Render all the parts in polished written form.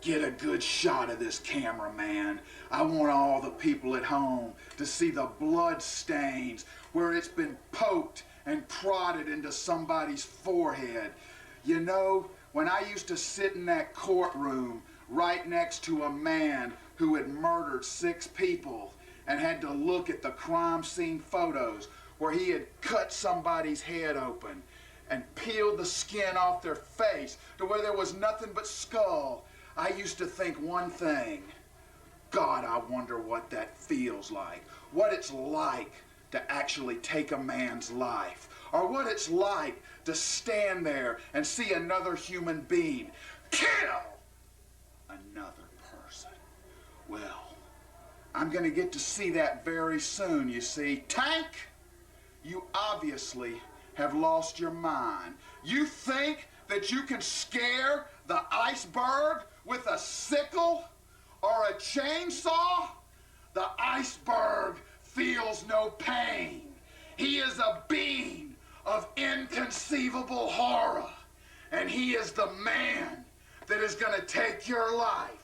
Get a good shot of this camera, man. I want all the people at home to see the blood stains where it's been poked and prodded into somebody's forehead. You know, when I used to sit in that courtroom right next to a man who had murdered 6 people and had to look at the crime scene photos where he had cut somebody's head open and peeled the skin off their face to where there was nothing but skull, I used to think one thing. God, I wonder what that feels like. What it's like to actually take a man's life. Or what it's like to stand there and see another human being kill another person. Well, I'm going to get to see that very soon, you see. Tank, you obviously have lost your mind. You think that you can scare the Iceberg with a sickle or a chainsaw? The Iceberg feels no pain. He is a being of inconceivable horror, and he is the man that is going to take your life.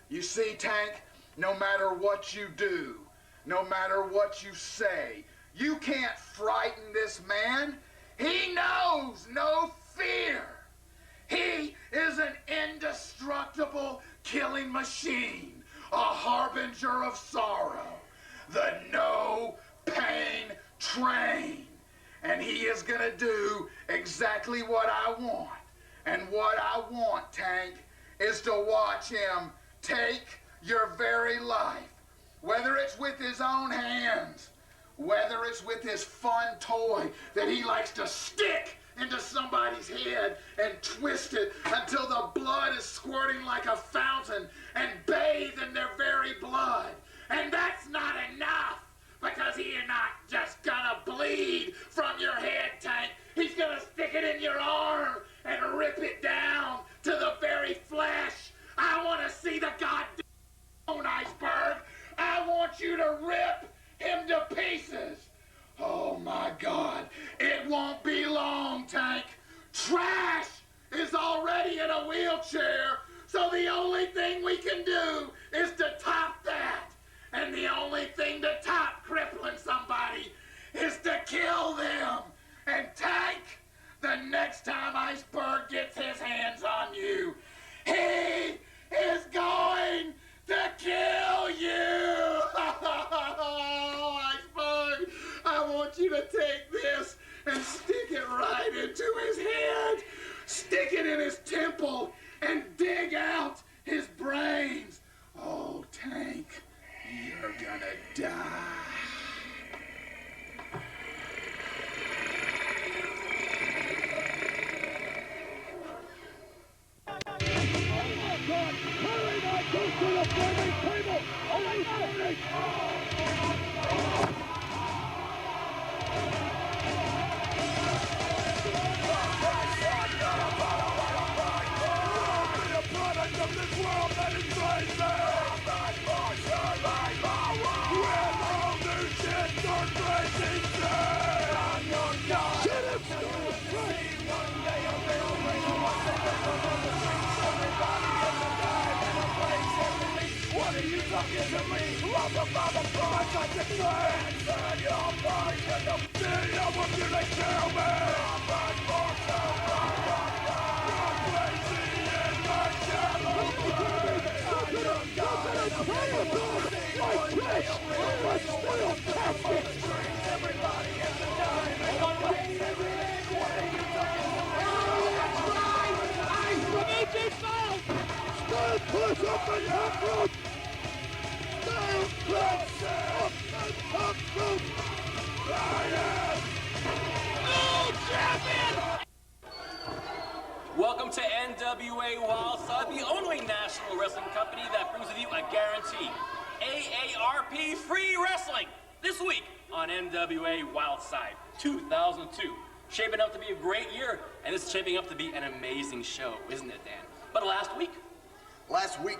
You see, Tank, no matter what you do, no matter what you say, you can't frighten this man. He knows no fear. He is an indestructible killing machine, a harbinger of sorrow, the no pain train. And he is gonna do exactly what I want. And what I want, Tank, is to watch him take your very life, whether it's with his own hands, whether it's with his fun toy that he likes to stick into somebody's head and twist it until the blood is squirting like a fountain and bathe in their very blood. And that's not enough, because he is not just gonna bleed from your head, Tank. He's gonna stick it in your arm and rip it down to the very flesh. I wanna see the goddamn Iceberg. I want you to rip him to pieces. Oh my God, it won't be long, Tank. Trash is already in a wheelchair, so the only thing we can do is to top that. And the only thing to top crippling somebody is to kill them. And Tank, the next time Iceberg gets his hands on you, he is going to kill you. Iceberg, I want you to take this and stick it right into his head. Stick it in his temple and dig out his brains. Oh, Tank, you're gonna die. Welcome to NWA Wildside, the only national wrestling company that brings with you a guarantee. AARP free wrestling this week on NWA Wildside 2002. Shaping up to be a great year, and it's shaping up to be an amazing show, isn't it, Dan? But last week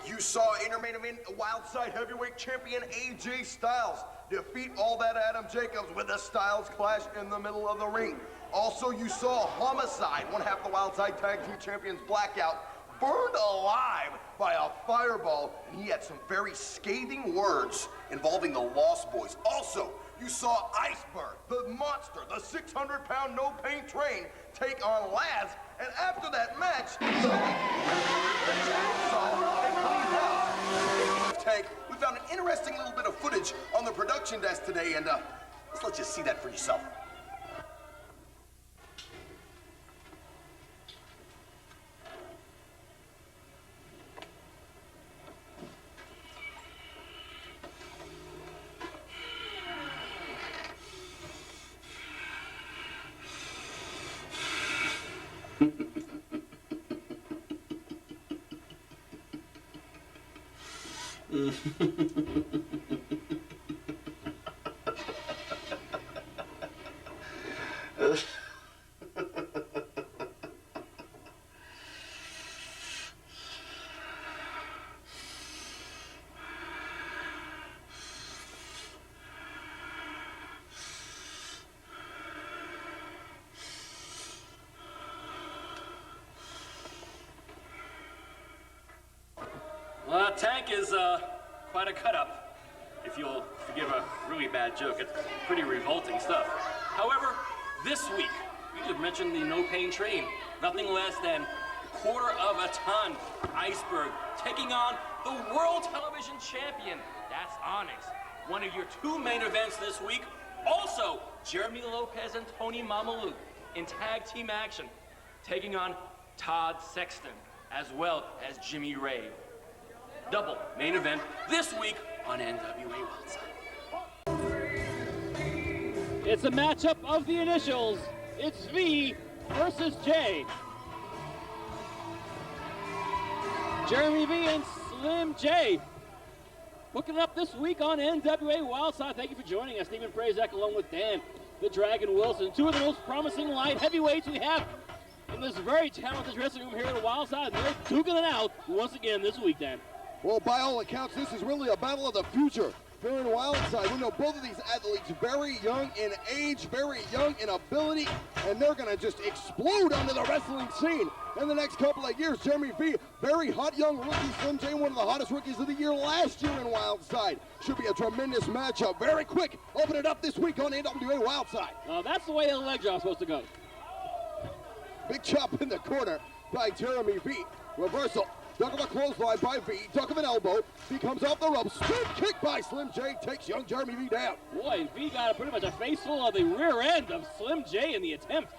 you saw Intermain Event Wildside Heavyweight Champion AJ Styles defeat all that Adam Jacobs with a Styles Clash in the middle of the ring. Also, you saw Homicide, one half the Wildside Tag Team Champions Blackout, burned alive by a fireball, and he had some very scathing words involving the Lost Boys. Also, you saw Iceberg, the monster, the 600-pound no-pain train, take on Laz, and after that match, Tank, we found an interesting little bit of footage on the production desk today, and let's let you see that for yourself. Tank is quite a cut-up. If you'll forgive a really bad joke, it's pretty revolting stuff. However, this week, you just mentioned the no-pain train. Nothing less than a quarter of a ton Iceberg taking on the World Television Champion. That's Onyx. One of your two main events this week. Also, Jeremy Lopez and Tony Mamaluke in tag team action, taking on Todd Sexton, as well as Jimmy Rave. Double main event this week on NWA Wildside. It's a matchup of the initials. It's V versus J. Jeremy V and Slim J. Hooking up this week on NWA Wildside. Thank you for joining us. Stephen Prazak along with Dan, the Dragon Wilson. Two of the most promising light heavyweights we have in this very talented dressing room here at Wildside. And they're duking it out once again this week, Dan. Well, by all accounts, this is really a battle of the future here in Wildside. We know both of these athletes very young in age, very young in ability, and they're going to just explode onto the wrestling scene in the next couple of years. Jeremy V, very hot young rookie. Slim J, one of the hottest rookies of the year last year in Wildside. Should be a tremendous matchup. Very quick, open it up this week on NWA Wildside. That's the way the leg drop's supposed to go. Big chop in the corner by Jeremy V. Reversal. Duck of a clothesline by V, duck of an elbow. V comes off the ropes, spin kick by Slim J, takes young Jeremy V down. Boy, V got pretty much a face full of the rear end of Slim J in the attempt.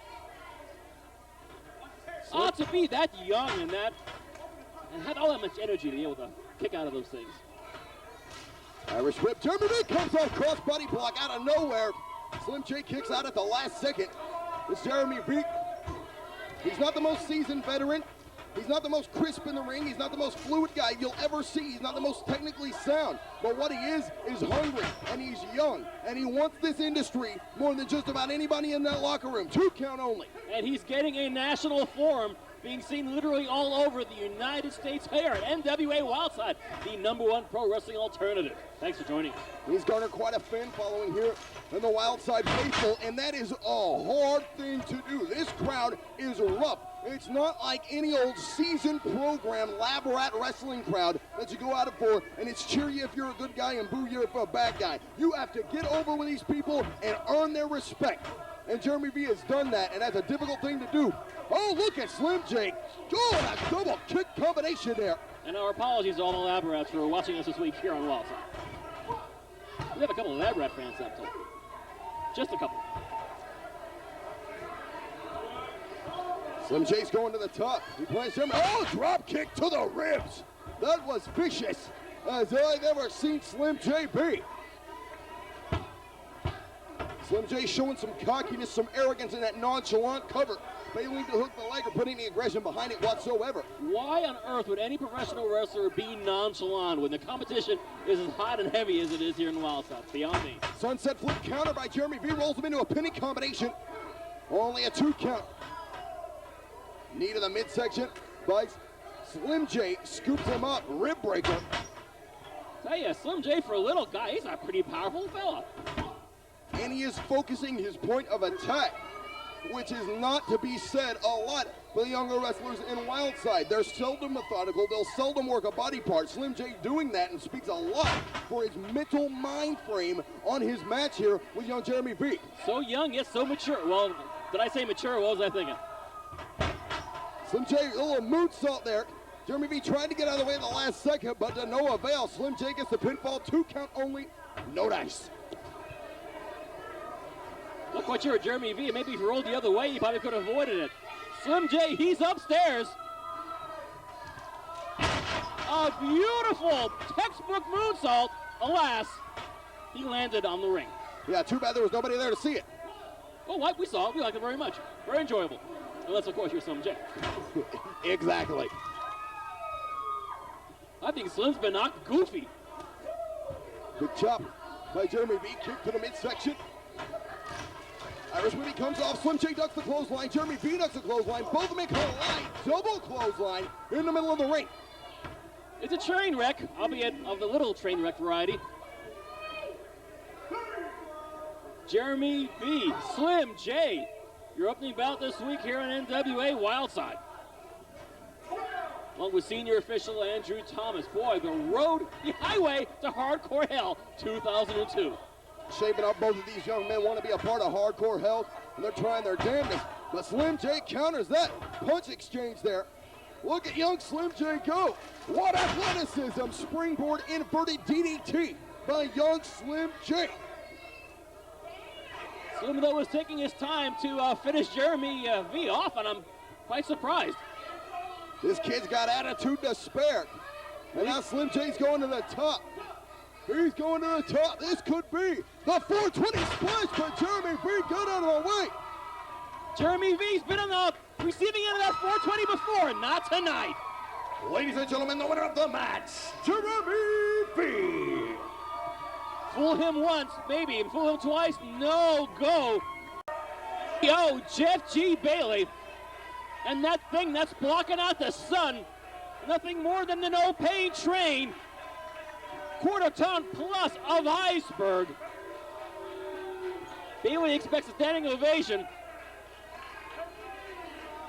Ought to be that young and had all that much energy to be able to kick out of those things. Irish whip, Jeremy V comes off cross-body block out of nowhere. Slim J kicks out at the last second. It's Jeremy V. He's not the most seasoned veteran. He's not the most crisp in the ring. He's not the most fluid guy you'll ever see. He's not the most technically sound. But what he is hungry, and he's young, and he wants this industry more than just about anybody in that locker room. 2 count only. And he's getting a national forum, being seen literally all over the United States here at NWA Wildside, the #1 pro wrestling alternative. Thanks for joining us. He's garnered quite a fan following here in the Wildside faithful, and that is a hard thing to do. This crowd is rough. It's not like any old season program lab rat wrestling crowd that you go out for and it's cheer you if you're a good guy and boo you if you're a bad guy. You have to get over with these people and earn their respect. And Jeremy V has done that, and that's a difficult thing to do. Oh, look at Slim J. Oh, that double kick combination there. And our apologies to all the lab rats who are watching us this week here on Wildside. We have a couple of lab rat fans up there. Just a couple. Slim J's going to the top. He plans Jeremy. Oh, drop kick to the ribs. That was vicious as I've ever seen Slim J be. Slim J showing some cockiness, some arrogance in that nonchalant cover, failing to hook the leg or put any aggression behind it whatsoever. Why on earth would any professional wrestler be nonchalant when the competition is as hot and heavy as it is here in Wildside? Beyond me. Sunset flip counter by Jeremy V, rolls him into a pinning combination. Only a 2 count. Knee to the midsection by Slim J, scoops him up, rib breaker. Tell ya, Slim J for a little guy, he's a pretty powerful fella. And he is focusing his point of attack. which is not to be said a lot for the younger wrestlers in Wildside. They're seldom methodical. They'll seldom work a body part. Slim J doing that and speaks a lot for his mental mind frame on his match here with young Jeremy V. So young, yet so mature. Well, did I say mature? What was I thinking? Slim J, a little moonsault there. Jeremy V tried to get out of the way in the last second, but to no avail. Slim J gets the pinfall, 2 count only, no dice. Not quite sure Jeremy V. Maybe if he rolled the other way, he probably could have avoided it. Slim J, he's upstairs. A beautiful textbook moonsault. Alas, he landed on the ring. Yeah, too bad there was nobody there to see it. Oh, what? We saw it. We liked it very much. Very enjoyable. Unless, of course, you're Slim J. Exactly. I think Slim's been knocked goofy. Good chop by Jeremy V. Kick to the midsection. Irish Whippy comes off. Slim J ducks the clothesline. Jeremy V ducks the clothesline. Both of them collide. Double clothesline in the middle of the ring. It's a train wreck, albeit of the little train wreck variety. Jeremy V, Slim J, your opening bout this week here on NWA Wildside. Along with senior official Andrew Thomas. Boy, the road, the highway to Hardcore Hell 2002. Shaping up, both of these young men want to be a part of Hardcore Hell, and they're trying their damnedest. But Slim J counters that punch exchange there. Look at young Slim J go. What athleticism. Springboard inverted DDT by young Slim J. Slim, though, was taking his time to finish Jeremy V off, and I'm quite surprised. This kid's got attitude to spare. And now Slim J's going to the top. He's going to the top. This could be the 420 splash, but Jeremy V got out of the way. Jeremy V's been on the receiving end of that 420 before, not tonight. Ladies and gentlemen, the winner of the match, Jeremy V. Fool him once, maybe, and fool him twice, no go. Yo, Jeff G. Bailey. And that thing that's blocking out the sun, nothing more than the no-pain train, quarter-ton plus of Iceberg. Bailey expects a standing ovation.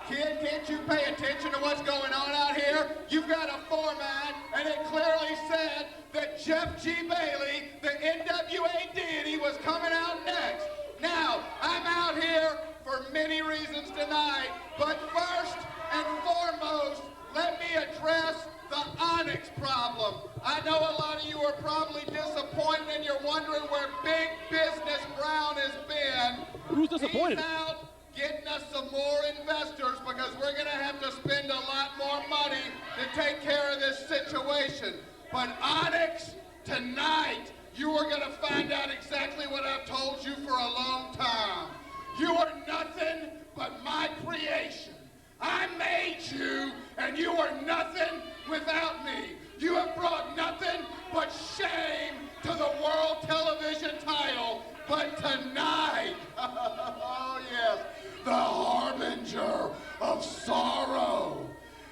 Kid, can't you pay attention to what's going on out here? You've got a format, and it clearly said that Jeff G. Bailey, the NWA deity, was coming out next. Now, I'm out here for many reasons tonight, but first and foremost, let me address the Onyx problem. I know a lot of you are probably disappointed and you're wondering where Big Business Brown has been. Who's disappointed? He's out getting us some more investors because we're going to have to spend a lot more money to take care of this situation. But Onyx, tonight, you are going to find out exactly what I've told you for a long time. You are nothing but my creation. I made you, and you are nothing without me. You have brought nothing but shame to the World Television title. But tonight, oh yes, the harbinger of sorrow,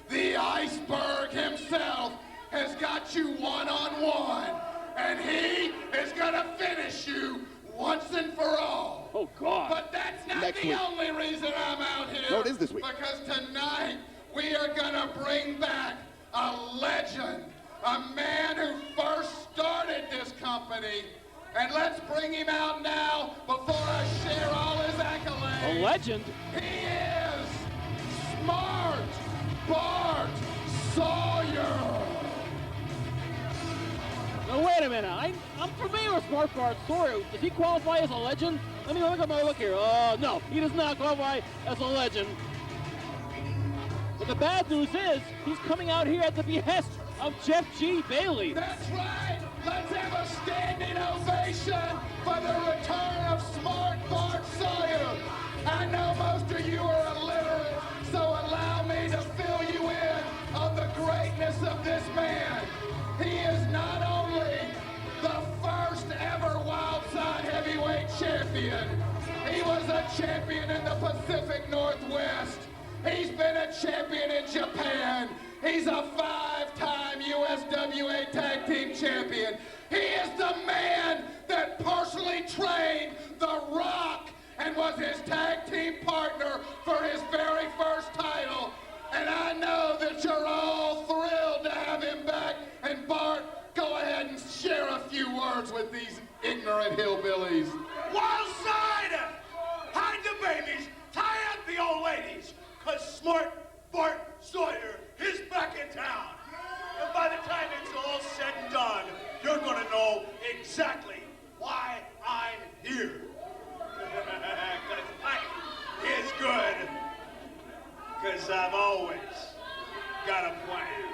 the Iceberg himself has got you one-on-one, and he is gonna finish you once and for all. Oh, God. But that's not Next the week. only reason I'm out here. No, it is this week. Because tonight, we are gonna bring back a legend, a man who first started this company. And let's bring him out now before I share all his accolades. A legend? He is Smart Bart Sawyer. Now, wait a minute. I'm familiar with Smart Bart Sawyer. Does he qualify as a legend? Let me look at my look here. No, he does not qualify as a legend. But the bad news is, he's coming out here at the behest of Jeff G. Bailey. That's right. Let's have a standing ovation for the return of Smart Bart Sawyer. I know most of you are illiterate, so allow me to fill you in on the greatness of this man. He is not only the first ever Wildside heavyweight champion, he was a champion in the Pacific Northwest. He's been a champion in Japan. He's a 5-time USWA Tag Team Champion. He is the man that personally trained The Rock and was his tag team partner words with these ignorant hillbillies. Wildside! Hide the babies, tie up the old ladies, cause smart Bart Sawyer is back in town. And by the time it's all said and done, you're gonna know exactly why I'm here. Cause life is good. Cause I've always got a plan.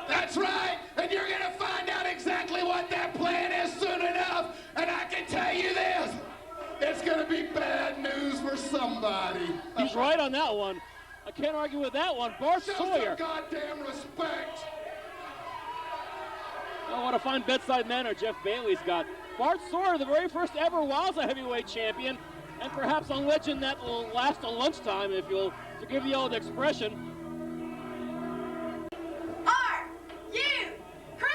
That's right, and you're gonna find out exactly what that plan is soon enough. And I can tell you this, it's gonna be bad news for somebody. He's right on that one. I can't argue with that one. Bart Show Sawyer. some goddamn respect. Oh, what a fine bedside manner Jeff Bailey's got. Bart Sawyer, the very first ever Wildside heavyweight champion, and perhaps a legend that will last till lunchtime, if you'll forgive the old expression. Crew!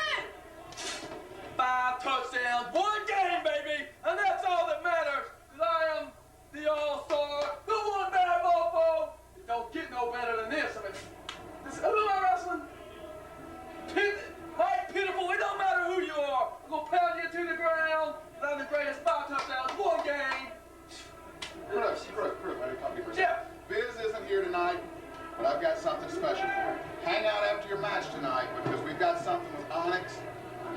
5 touchdowns, 1 game, baby! And that's all that matters, because I am the all-star, the one-man mofo. It don't get no better than this. I mean, who am I wrestling? Mike Pitiful, it don't matter who you are. I'm going to pound you to the ground. I'm the greatest 5 touchdowns, 1 game. Chris, I didn't come to you. Jeff. Biz isn't here tonight, but I've got something special for you. Hang out after your match tonight, because we've got something with Onyx.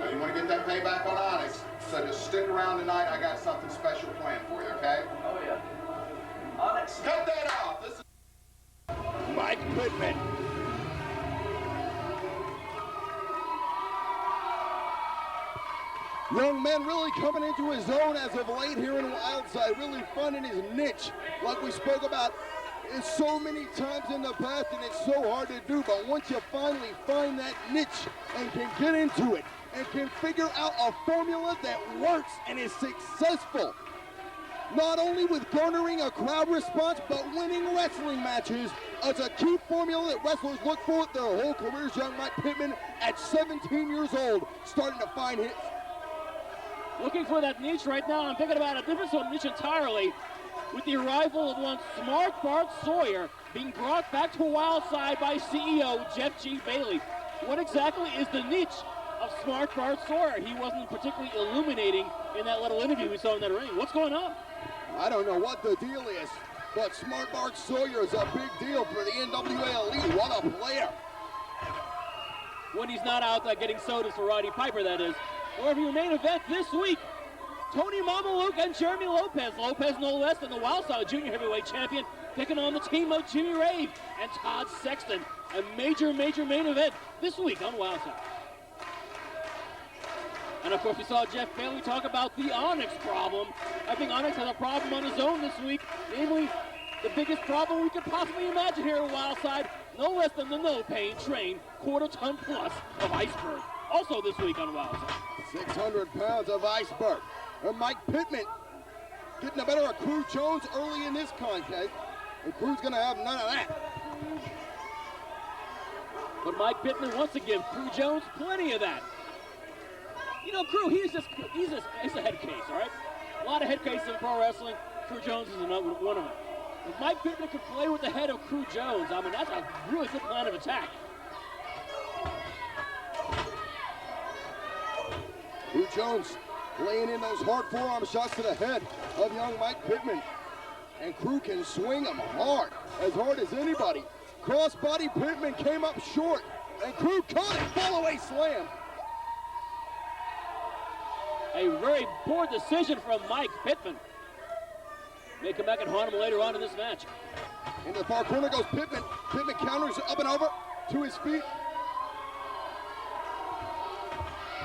Now, you want to get that payback on Onyx, so just stick around tonight. I got something special planned for you, okay? Oh, yeah. Onyx. Cut that off. This is Mike Pittman. Young man really coming into his own as of late here in Wildside, really finding his niche, like we spoke about so many times in the past, and it's so hard to do, but once you finally find that niche and can get into it and can figure out a formula that works and is successful, not only with garnering a crowd response, but winning wrestling matches, it's a key formula that wrestlers look for their whole careers. Young Mike Pittman, at 17 years old, starting to find his. Looking for that niche right now. I'm thinking about a different sort of niche entirely, with the arrival of one smart Bart Sawyer being brought back to Wildside by CEO Jeff G. Bailey. What exactly is the niche of smart Bart Sawyer? He wasn't particularly illuminating in that little interview we saw in that ring. What's going on? I don't know what the deal is, but smart Bart Sawyer is a big deal for the NWA Elite. What a player. When he's not out getting sodas for Roddy Piper, that is. However, your main event this week, Tony Mamaluke and Jeremy Lopez. Lopez no less than the Wildside Junior Heavyweight Champion, taking on the team of Jimmy Rave and Todd Sexton. A major main event this week on Wildside. And of course, we saw Jeff Bailey talk about the Onyx problem. I think Onyx has a problem on his own this week, namely the biggest problem we could possibly imagine here at Wildside, no less than the no-pain train, quarter-ton plus of Iceberg. Also this week on Wildside. 600 pounds of Iceberg. And Mike Pittman getting the better of Kool Jones early in this contest. And Kool's going to have none of that. But Mike Pittman wants to give Kool Jones plenty of that. You know, Kool, he's a head case, all right? A lot of head cases in pro wrestling. Kool Jones is another one of them. If Mike Pittman could play with the head of Kool Jones, I mean, that's a really good plan of attack. Kool Jones laying in those hard forearm shots to the head of young Mike Pittman. And Kool can swing them hard as anybody. Crossbody Pittman came up short, and Kool caught it, fall away slam. A very poor decision from Mike Pittman. May come back and haunt him later on in this match. Into the far corner goes Pittman. Pittman counters up and over to his feet.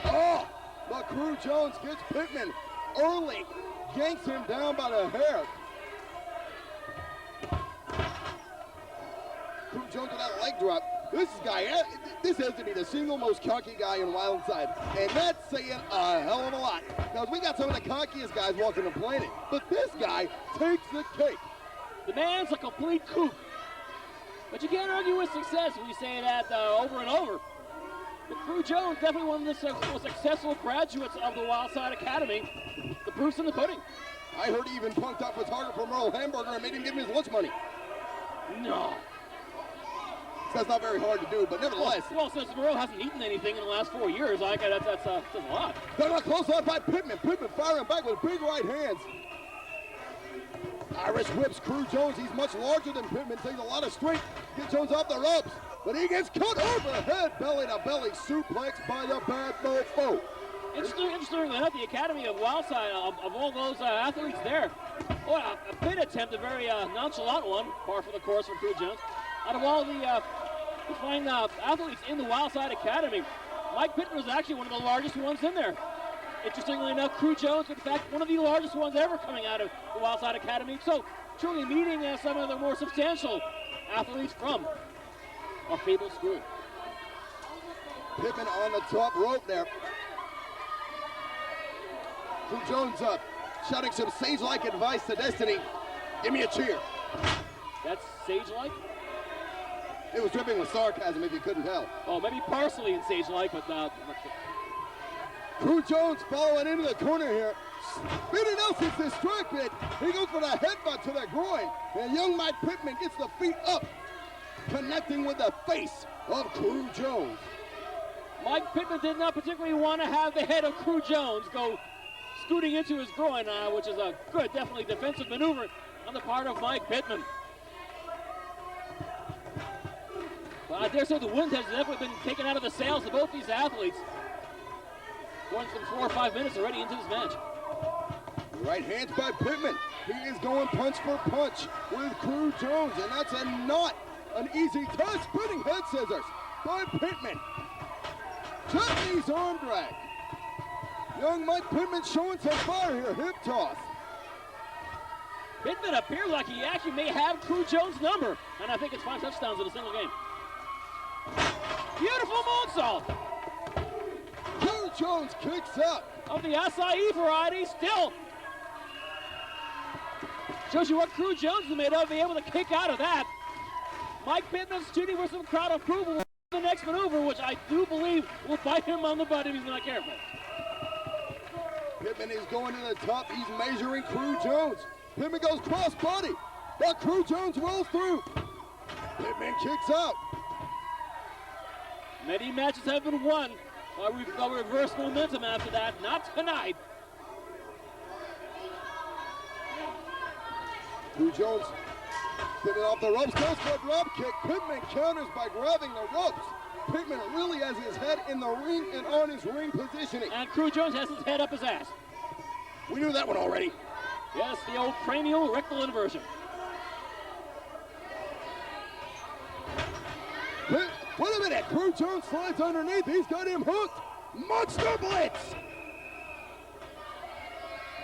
Oh, but Kool Jones gets Pittman early, yanks him down by the hair. Kool Jones with that leg drop. This has to be the single most cocky guy in Wildside, and that's saying a hell of a lot, because we got some of the cockiest guys walking the planet, but this guy takes the cake. The man's a complete kook, but you can't argue with success. We say that over and over. But Kool Jones, definitely one of the most successful graduates of the Wildside Academy. The proof's in the pudding. I heard he even punked out photographer Merle Hamburger and made him give him his lunch money. No. That's not very hard to do, but nevertheless. Well, since Moreau hasn't eaten anything in the last 4 years, that's a lot. They're not close on by Pittman. Pittman firing back with big right hands. Irish whips Crew Jones. He's much larger than Pittman. Takes a lot of strength. Get Jones off the ropes. But he gets cut overhead. Belly-to-belly suplex by the bad mofo. Interestingly enough, the Academy of Wildside, of all those athletes there, a pin attempt, a very nonchalant one, par for the course for Crew Jones. Out of all the fine athletes in the Wildside Academy, Mike Pittman was actually one of the largest ones in there. Interestingly enough, Crew Jones, in fact, one of the largest ones ever coming out of the Wildside Academy. So, truly meeting some of the more substantial athletes from our fabled school. Pittman on the top rope there. Crew Jones shouting some sage-like advice to Destiny. Give me a cheer. That's sage-like? It was dripping with sarcasm if you couldn't tell. Oh, maybe parsley and sage-like, but Crew Jones following into the corner here. Speedy Nelson's distracted. He goes for the headbutt to the groin. And young Mike Pittman gets the feet up, connecting with the face of Crew Jones. Mike Pittman did not particularly want to have the head of Crew Jones go scooting into his groin, which is a good, definitely defensive maneuver on the part of Mike Pittman. But I dare say the wind has definitely been taken out of the sails of both these athletes. Going some 4 or 5 minutes already into this match. Right hands by Pittman. He is going punch for punch with Crew Jones, and that's not an easy task. Spinning head scissors by Pittman. Japanese arm drag. Young Mike Pittman showing some fire here. Hip toss. Pittman appears like he actually may have Crew Jones' number, and I think it's 5 touchdowns in a single game. Beautiful moonsault. Crew Jones kicks out. Of the acai variety, still. Shows you what Crew Jones is made of, be able to kick out of that. Mike Pittman's shooting for some crowd approval with the next maneuver, which I do believe will bite him on the butt if he's not careful. Pittman is going to the top. He's measuring Crew Jones. Pittman goes cross body, but Crew Jones rolls through. Pittman kicks out. Many matches have been won. We've got reverse momentum after that. Not tonight. Crew Jones Pittman off the ropes, goes for a drop kick. Pittman counters by grabbing the ropes. Pittman really has his head in the ring and on his ring positioning. And Crew Jones has his head up his ass. We knew that one already. Yes, the old cranial rectal inversion. Wait a minute, Crew Jones slides underneath. He's got him hooked. Monster Blitz!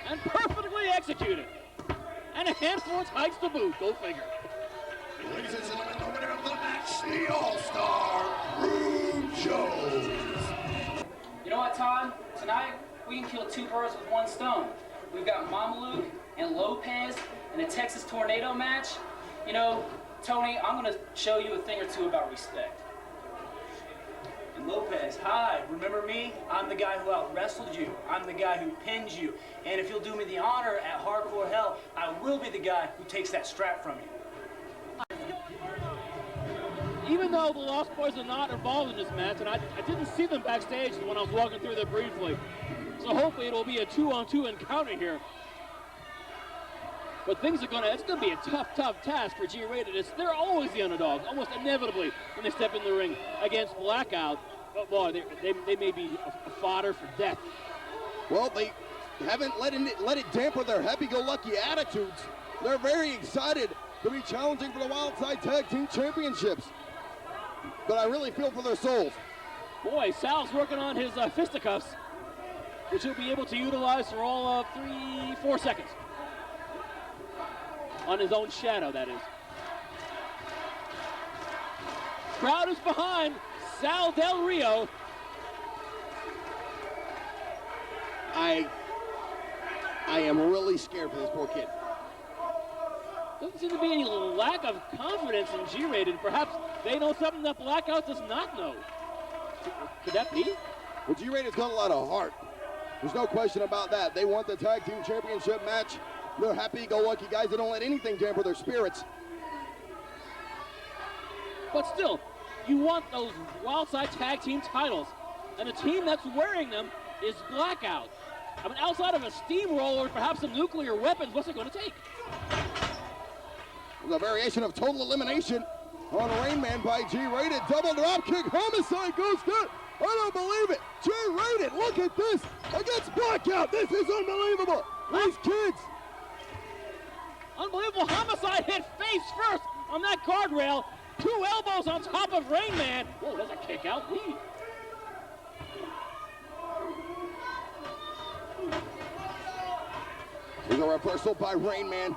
And perfectly executed. And a handful of hikes to boot. Go figure. Ladies and gentlemen, the winner of the match, the All-Star, Crew Jones. You know what, Todd? Tonight, we can kill 2 birds with 1 stone. We've got Mamaluke and Lopez in a Texas Tornado match. You know, Tony, I'm going to show you a thing or two about respect. And Lopez, hi, remember me? I'm the guy who out-wrestled you. I'm the guy who pinned you. And if you'll do me the honor at Hardcore Hell, I will be the guy who takes that strap from you. Even though the Lost Boys are not involved in this match, and I didn't see them backstage when I was walking through there briefly, so hopefully it'll be a 2-on-2 encounter here. But it's gonna be a tough task for G-Rated. They're always the underdogs, almost inevitably when they step in the ring against Blackout. But boy, they may be a fodder for death. Well, they haven't let it dampen their happy-go-lucky attitudes. They're very excited to be challenging for the Wildside Tag Team Championships. But I really feel for their souls. Boy, Sal's working on his fisticuffs, which he'll be able to utilize for all of 3-4 seconds. On his own shadow, that is. Crowd is behind Sal Del Rio. I am really scared for this poor kid. Doesn't seem to be any lack of confidence in G-Rated. Perhaps they know something that Blackout does not know. Could that be? Well, G-Rated's got a lot of heart. There's no question about that. They want the Tag Team Championship match. They're happy-go-lucky guys. They don't let anything dampen their spirits. But still, You want those Wildside Tag Team titles. And the team that's wearing them is Blackout. I mean, outside of a steamroller, perhaps some nuclear weapons, what's it going to take? The variation of total elimination on Rainman by G-Rated. Double drop kick. Homicide goes down. I don't believe it. G-Rated, look at this. Against Blackout. This is unbelievable. These kids. Unbelievable. Homicide hit face first on that guardrail. 2 elbows on top of Rainman. Whoa, there's a kick out lead. Here's a reversal by Rainman.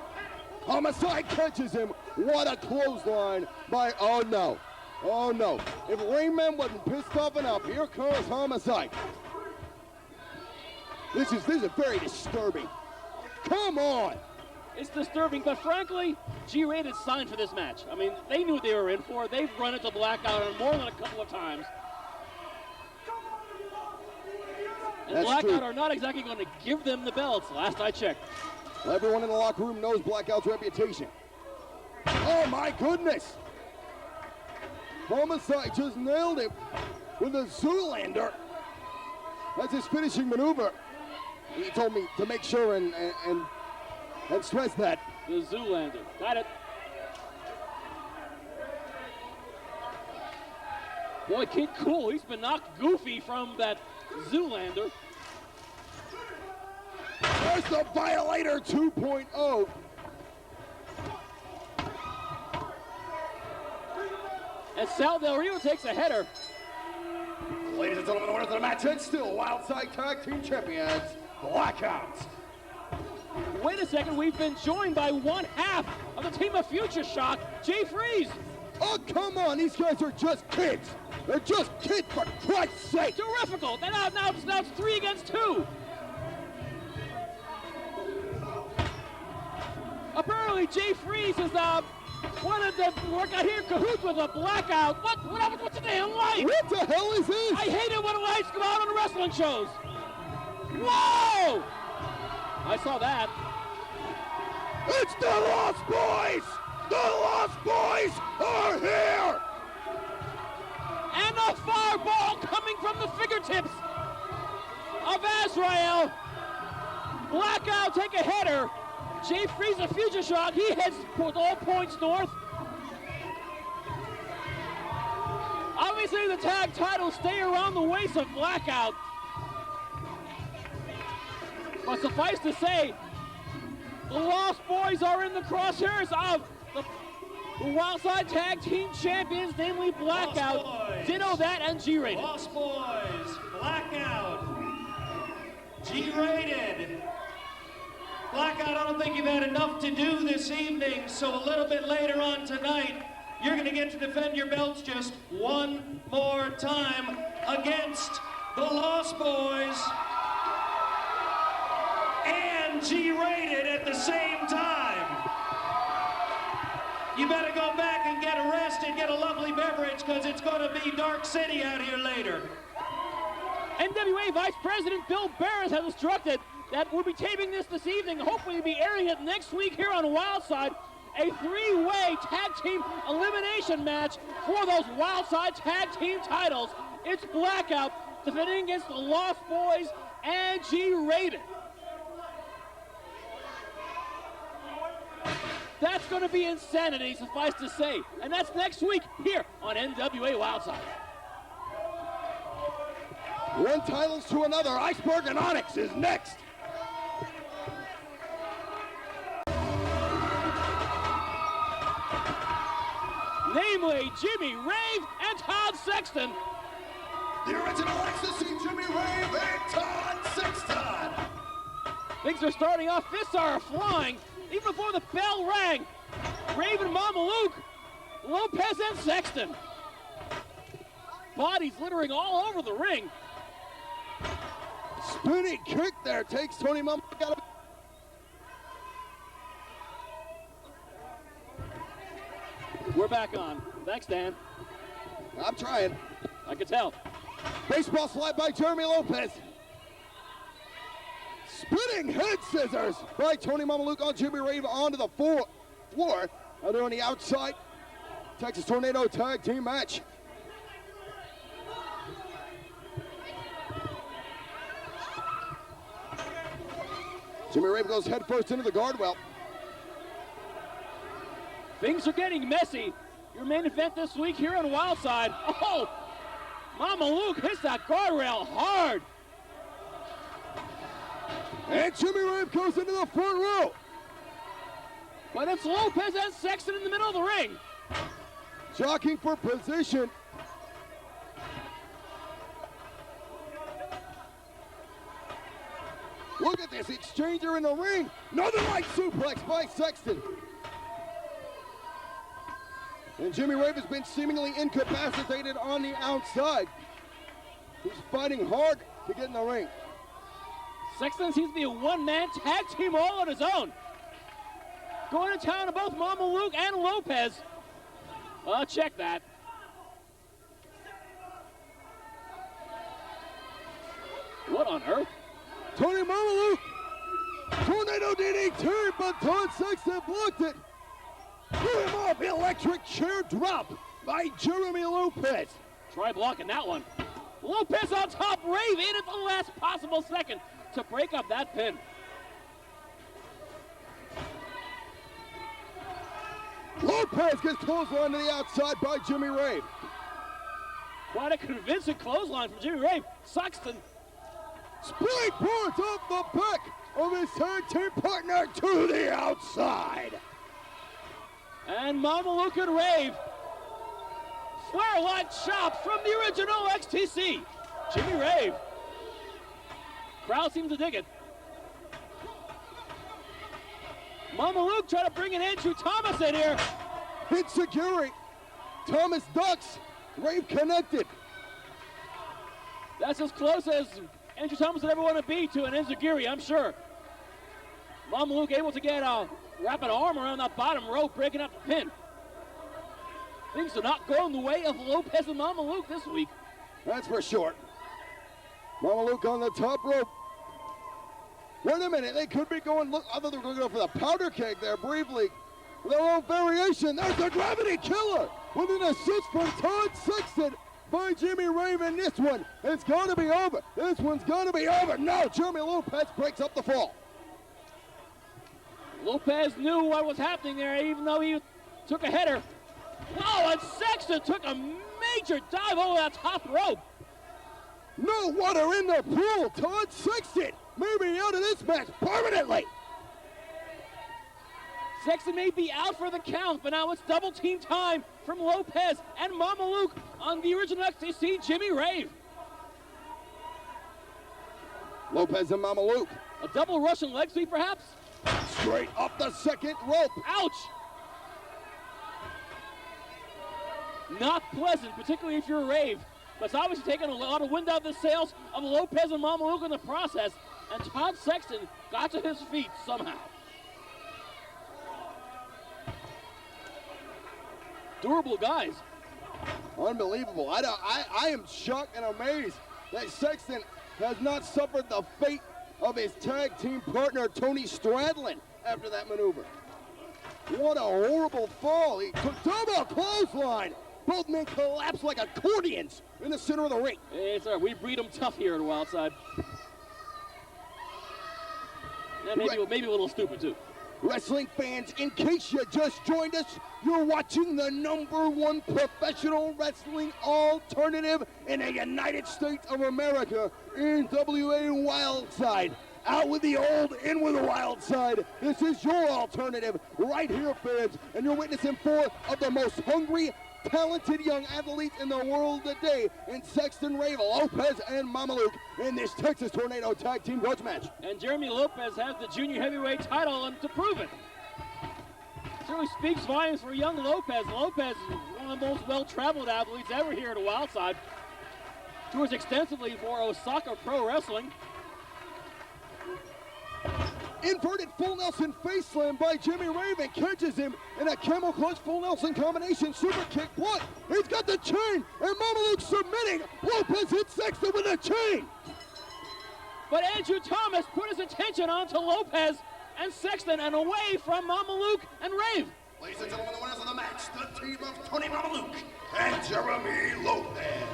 Homicide catches him. What a clothesline by, oh no. Oh no. If Rainman wasn't pissed off enough, here comes Homicide. This is very disturbing. Come on. It's disturbing, but frankly, G-Rated signed for this match. I mean, they knew what they were in for. They've run into Blackout on more than a couple of times. And That's Blackout true. are not exactly going to give them the belts, last I checked. Well, everyone in the locker room knows Blackout's reputation. Oh my goodness! Homicide just nailed him with a Zoolander. That's his finishing maneuver. He told me to make sure and stress that. The Zoolander. Got it. Boy, Kid Kool, he's been knocked goofy from that Zoolander. There's the Violator 2.0. And Sal Del Rio takes a header. Ladies and gentlemen, the winners of the match and still Wildside Tag Team Champions, Blackout. Wait a second, we've been joined by one half of the team of Future Shock, Jay Freeze. Oh, come on, these guys are just kids. They're just kids, for Christ's sake. Terrifical. Now it's 3 against 2. Apparently, Jay Freeze is wanted to work out here in cahoots with a Blackout. What's the damn light? What the hell is this? I hate it when lights come out on the wrestling shows. Whoa! I saw that. It's the Lost Boys! The Lost Boys are here! And a fireball coming from the fingertips of Azrael. Blackout take a header. Jay Freeze of Future Shock, he heads with all points north. Obviously the tag titles stay around the waist of Blackout. But suffice to say, the Lost Boys are in the crosshairs of the Wildside Tag Team Champions, namely Blackout. Ditto that and G-Rated. Lost Boys, Blackout, G-Rated. Blackout, I don't think you've had enough to do this evening, so a little bit later on tonight, you're going to get to defend your belts just one more time against the Lost Boys and G-Rated at the same time. You better go back and get a rest and get a lovely beverage, because it's going to be Dark City out here later. NWA Vice President Bill Barris has instructed that we'll be taping this evening, hopefully we'll be airing it next week here on Wildside, a 3-way tag team elimination match for those Wildside tag team titles. It's Blackout defending against the Lost Boys and G-Rated. That's going to be insanity, suffice to say. And that's next week here on NWA Wildside. One titles to another. Iceberg and Onyx is next. Namely, Jimmy, Rave, and Todd Sexton. The original ecstasy, Jimmy Rave and Todd Sexton. Things are starting off. Fists are flying. Even before the bell rang, Rave and Mamaluke, Lopez and Sexton. Bodies littering all over the ring. Spinning kick there takes Tony Mamaluke out of. We're back on. Thanks, Dan. I'm trying. I can tell. Baseball slide by Jeremy Lopez. Spinning head scissors by Tony Mamaluke on Jimmy Rave onto the floor. Now they're on the outside. Texas Tornado tag team match. Jimmy Rave goes head first into the guardrail. Things are getting messy. Your main event this week here on Wildside. Oh, Mamaluke hits that guardrail hard. And Jimmy Rave goes into the front row. But it's Lopez and Sexton in the middle of the ring. Jockeying for position. Look at this exchanger in the ring. Northern Light suplex by Sexton. And Jimmy Rave has been seemingly incapacitated on the outside. He's fighting hard to get in the ring. Sexton seems to be a one-man tag team all on his own. Going to town to both Mamaluke and Lopez. Check that. What on earth? Tony Mamaluke. Tornado DDT, but Todd Sexton blocked it. Threw him off. Electric chair drop by Jeremy Lopez. Try blocking that one. Lopez on top. Rave in at the last possible second to break up that pin. Lopez gets clothesline to the outside by Jimmy Rave. Quite a convincing clothesline from Jimmy Rave. Sexton. Springboards off the back of his tag team partner to the outside. And Mamaluke and Rave. Flare-like chops from the original XTC. Jimmy Rave. Crowd seems to dig it. Mamaluke trying to bring an Andrew Thomas in here. Insecurity. Thomas ducks. Rave connected. That's as close as Andrew Thomas would ever want to be to an Enziguri, I'm sure. Mamaluke able to get a wrap an arm around that bottom rope, breaking up the pin. Things are not going the way of Lopez and Mamaluke this week. That's for sure. Mamaluke on the top rope. Wait a minute, they could be going, look, I thought they were going to go for the powder keg there briefly. With a little variation, there's the gravity killer with an assist from Todd Sexton by Jimmy Rave in this one. It's going to be over. This one's going to be over. No, Jeremy Lopez breaks up the fall. Lopez knew what was happening there, even though he took a header. Wow, and Sexton took a major dive over that top rope. No water in the pool. Todd Sexton may be out of this match permanently. Sexton may be out for the count, but now it's double team time from Lopez and Mamaluke on the original XTC, Jimmy Rave. Lopez and Mamaluke. A double Russian leg sweep, perhaps? Straight up the second rope. Ouch! Not pleasant, particularly if you're Rave. But it's obviously taking a lot of wind out of the sails of Lopez and Mamaluke in the process, and Todd Sexton got to his feet somehow. Durable guys. Unbelievable. I am shocked and amazed that Sexton has not suffered the fate of his tag team partner, Tony Stradlin, after that maneuver. What a horrible fall. He took double clothesline. Both men collapsed like accordions in the center of the ring. It's all right. We breed them tough here at Wildside. Yeah, maybe a little stupid, too. Wrestling fans, in case you just joined us, you're watching the #1 professional wrestling alternative in the United States of America, NWA Wildside. Out with the old, in with the wild side. This is your alternative right here, fans. And you're witnessing 4 of the most hungry, talented young athletes in the world today in Sexton, Rave, Lopez, and Mamaluke in this Texas Tornado Tag Team Grudge match. And Jeremy Lopez has the junior heavyweight title and to prove it. Certainly speaks volumes for young Lopez. Lopez is one of the most well-traveled athletes ever here at Wildside. Tours extensively for Osaka Pro Wrestling. Inverted full Nelson face slam by Jimmy Rave and catches him in a camel clutch full Nelson combination super kick. What? He's got the chain, and Mamaluke submitting. Lopez hits Sexton with a chain. But Andrew Thomas put his attention onto Lopez and Sexton and away from Mamaluke and Rave. Ladies and gentlemen, the winners of the match, the team of Tony Mamaluke and Jeremy Lopez.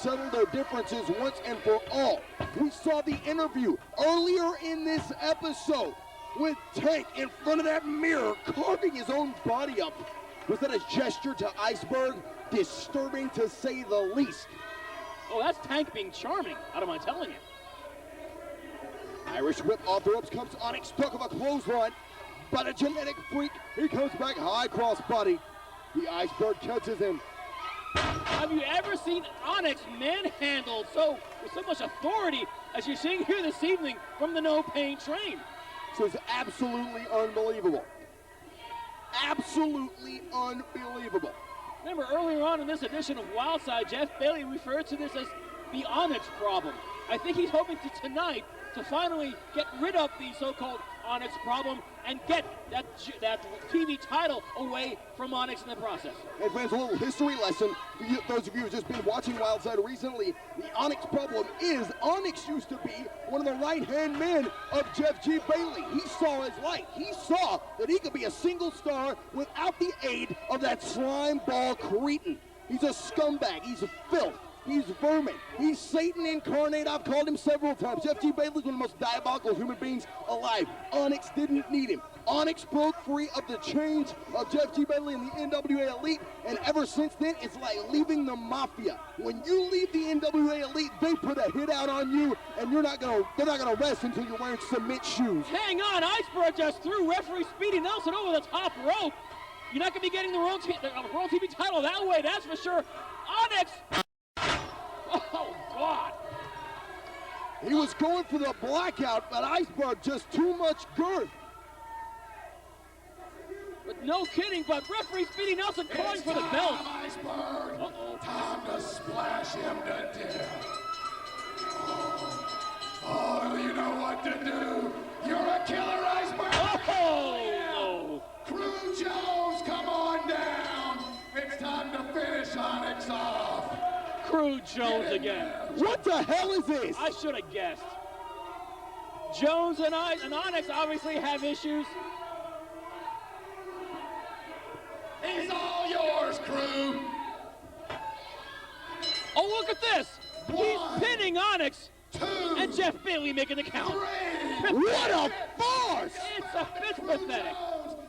settle their differences once and for all. We saw the interview earlier in this episode with Tank in front of that mirror carving his own body up. Was that a gesture to Iceberg? Disturbing to say the least. Oh, that's Tank being charming. I don't mind telling you. Irish whip off the ropes comes Onyx, stuck of a clothesline. But a genetic freak, he comes back high cross body. The Iceberg catches him. Have you ever seen Onyx manhandled with so much authority as you're seeing here this evening from the No Pain Train? This is absolutely unbelievable. Absolutely unbelievable. Remember earlier on in this edition of Wildside, Jeff Bailey referred to this as the Onyx problem. I think he's hoping to tonight to finally get rid of the so-called Onyx problem and get that TV title away from Onyx in the process. And fans, a little history lesson. Those of you who have just been watching Wildside recently, the Onyx problem is Onyx used to be one of the right-hand men of Jeff G. Bailey. He saw his light. He saw that he could be a single star without the aid of that slime ball cretin. He's a scumbag. He's a filth. He's vermin. He's Satan incarnate. I've called him several times. Jeff G. Bailey's one of the most diabolical human beings alive. Onyx didn't need him. Onyx broke free of the chains of Jeff G. Bailey and the NWA Elite, and ever since then, it's like leaving the Mafia. When you leave the NWA Elite, they put a hit out on you, and they're not gonna rest until you're wearing cement shoes. Hang on, Iceberg just threw referee Speedy Nelson over the top rope. You're not gonna be getting the World TV title that way, that's for sure. Onyx. Oh, God. He was going for the blackout, but Iceberg just too much girth. But no kidding, but referee Speedy Nelson calling for the belt. Iceberg. Uh-oh. Time to splash him to death. Oh, you know what to do. You're a killer, Iceberg. Oh! Crew Jones, come on down. It's time to finish Onyx off. Crew Jones again. What the hell is this? I should have guessed. Jones and Onyx obviously have issues. He's all yours, crew. Oh, look at this. One, He's pinning Onyx. 2, And Jeff Bailey making the count. 3. What a farce! It's pathetic.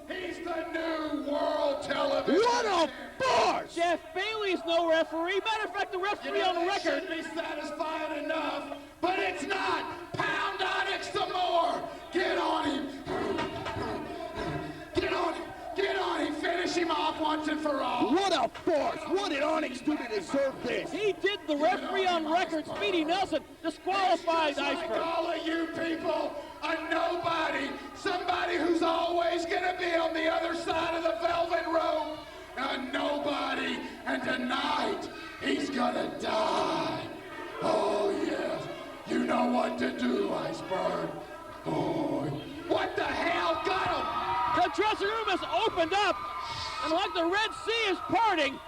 He's the new world television. What a farce! Jeff Bailey's no referee. Matter of fact, the referee on the record. Should be satisfying enough, but it's not. Pound Onyx some more. Get on him. Get on him. Get on him. Finish him off once and for all. What a farce! What did Onyx do to deserve this? He did the referee on record. Speedy Nelson disqualified Iceberg. Like all of you people, a nobody, somebody who's always gonna be on the other side of the velvet rope, a nobody, and tonight he's gonna die. Oh yes, you know what to do, Iceberg. Oh, what the hell got him? The dressing room has opened up, and like the Red Sea is parting,